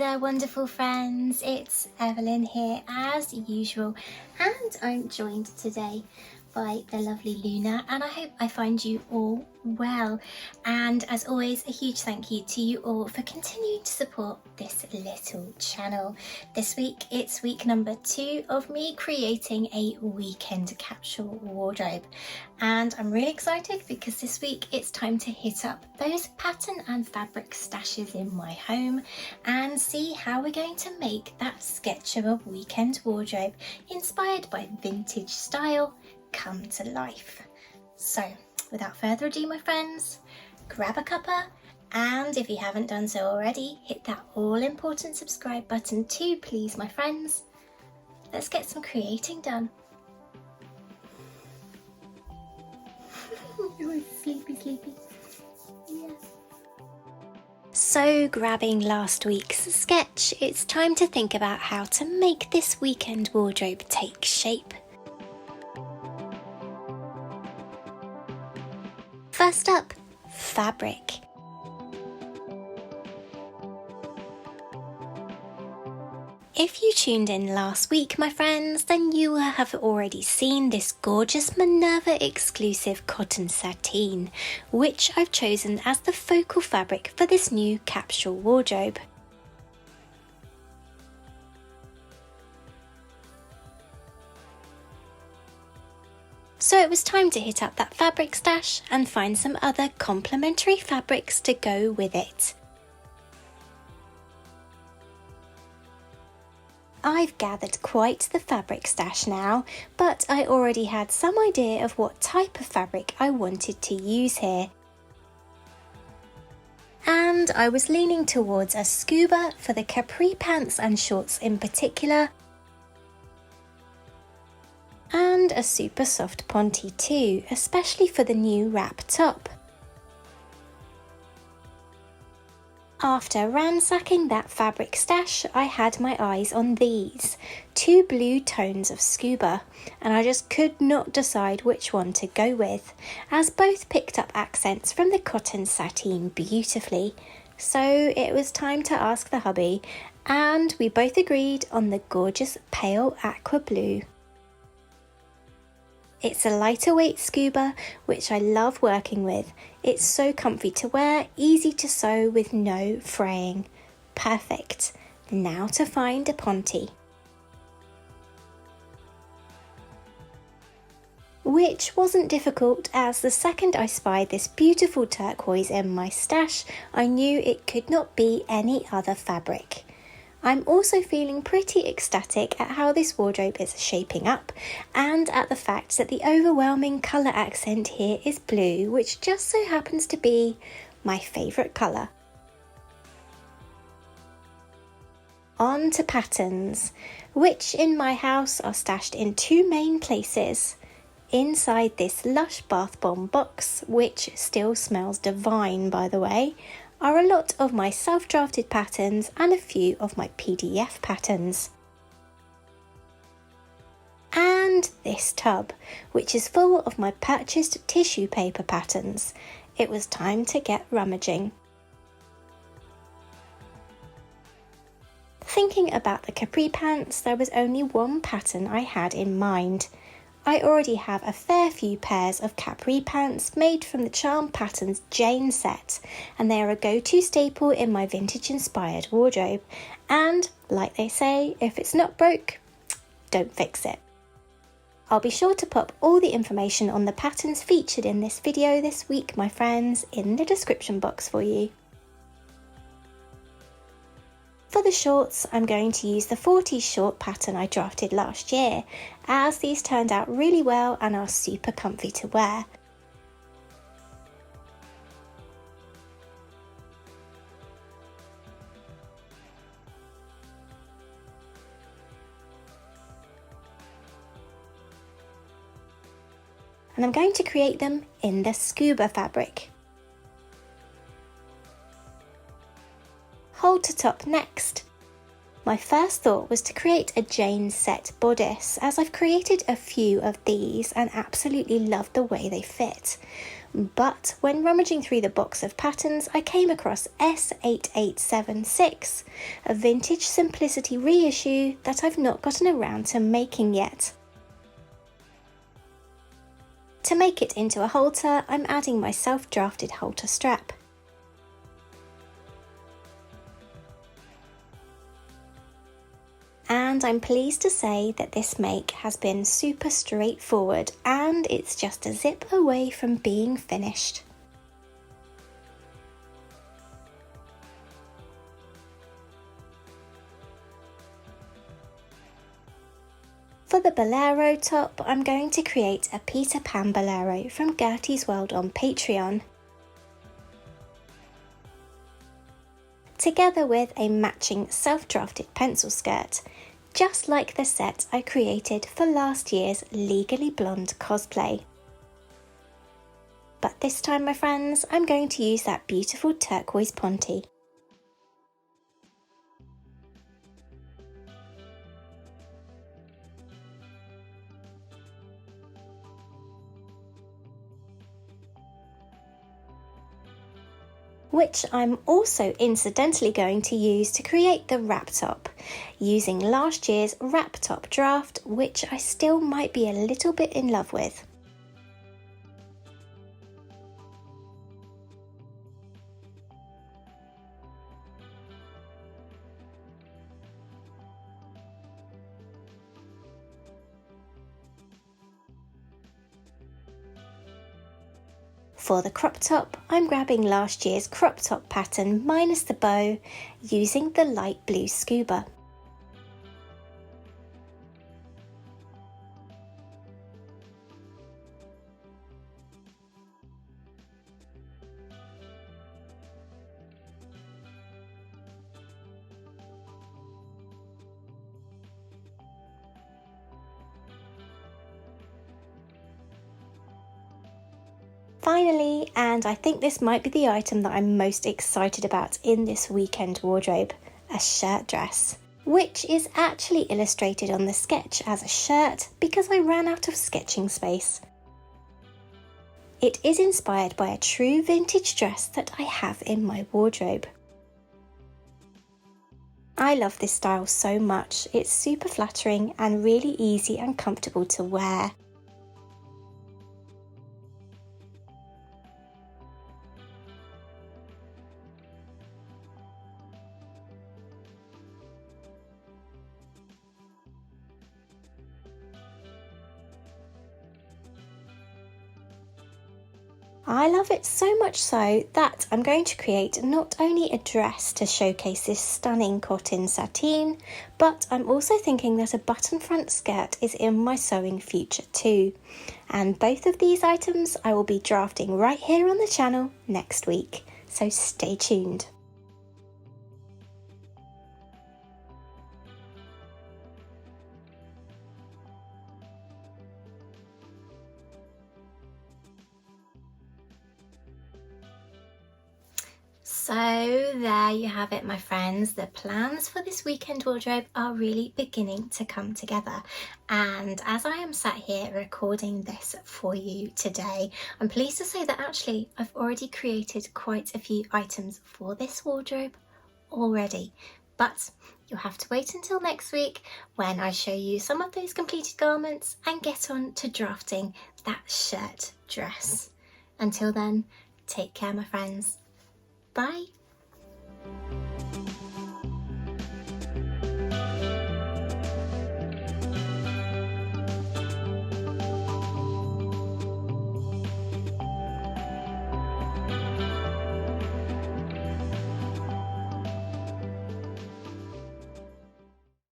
there, wonderful friends. It's Evelyn here as usual, and I'm joined today by the lovely Luna, and I hope I find you all well. And as always, a huge thank you to you all for continuing to support this little channel. This week it's week number 2 of me creating a weekend capsule wardrobe, and I'm really excited because this week it's time to hit up those pattern and fabric stashes in my home and see how we're going to make that sketch of a weekend wardrobe inspired by vintage style come to life. So without further ado, my friends, grab a cuppa, and if you haven't done so already, hit that all important subscribe button too, please, my friends. Let's get some creating done. Oh, sleepy. Yeah. So, grabbing last week's sketch, it's time to think about how to make this weekend wardrobe take shape. First up, fabric. If you tuned in last week, my friends, then you will have already seen this gorgeous Minerva exclusive cotton sateen, which I've chosen as the focal fabric for this new capsule wardrobe. So it was time to hit up that fabric stash and find some other complementary fabrics to go with it. I've gathered quite the fabric stash now, but I already had some idea of what type of fabric I wanted to use here. And I was leaning towards a scuba for the Capri Pants and shorts in particular, and a super soft ponte too, especially for the new wrap top. After ransacking that fabric stash, I had my eyes on these, 2 blue tones of scuba, and I just could not decide which one to go with, as both picked up accents from the cotton sateen beautifully. So it was time to ask the hubby, and we both agreed on the gorgeous pale aqua blue. It's a lighter weight scuba, which I love working with. It's so comfy to wear, easy to sew with no fraying. Perfect. Now to find a ponte. Which wasn't difficult, as the second I spied this beautiful turquoise in my stash, I knew it could not be any other fabric. I'm also feeling pretty ecstatic at how this wardrobe is shaping up, and at the fact that the overwhelming colour accent here is blue, which just so happens to be my favourite colour. On to patterns, which in my house are stashed in 2 main places. Inside this lush bath bomb box, which still smells divine by the way, are a lot of my self-drafted patterns and a few of my PDF patterns. And this tub, which is full of my purchased tissue paper patterns. It was time to get rummaging. Thinking about the Capri Pants, there was only one pattern I had in mind. I already have a fair few pairs of Capri Pants made from the Charm Patterns Jane set, and they are a go-to staple in my vintage inspired wardrobe. And like they say, if it's not broke, don't fix it. I'll be sure to pop all the information on the patterns featured in this video this week, my friends, in the description box for you. For the shorts, I'm going to use the 40s short pattern I drafted last year, as these turned out really well and are super comfy to wear. And I'm going to create them in the scuba fabric. Halter top next. My first thought was to create a Jane set bodice, as I've created a few of these and absolutely loved the way they fit. But when rummaging through the box of patterns, I came across S8876, a vintage simplicity reissue that I've not gotten around to making yet. To make it into a halter, I'm adding my self-drafted halter strap. And I'm pleased to say that this make has been super straightforward and it's just a zip away from being finished. For the Bolero top, I'm going to create a Peter Pan Bolero from Gertie's World on Patreon, together with a matching self-drafted pencil skirt, just like the set I created for last year's Legally Blonde cosplay. But this time, my friends, I'm going to use that beautiful turquoise ponte. Which I'm also incidentally going to use to create the wrap top, using last year's wrap top draft, which I still might be a little bit in love with. For the crop top, I'm grabbing last year's crop top pattern minus the bow, using the light blue scuba. Finally, and I think this might be the item that I'm most excited about in this weekend wardrobe, a shirt dress, which is actually illustrated on the sketch as a shirt because I ran out of sketching space. It is inspired by a true vintage dress that I have in my wardrobe. I love this style so much. It's super flattering and really easy and comfortable to wear. I love it so much so that I'm going to create not only a dress to showcase this stunning cotton sateen, but I'm also thinking that a button front skirt is in my sewing future too. And both of these items I will be drafting right here on the channel next week, so stay tuned. So there you have it, my friends. The plans for this weekend wardrobe are really beginning to come together. And as I am sat here recording this for you today, I'm pleased to say that actually I've already created quite a few items for this wardrobe already. But you'll have to wait until next week when I show you some of those completed garments and get on to drafting that shirt dress. Until then, take care, my friends. Bye.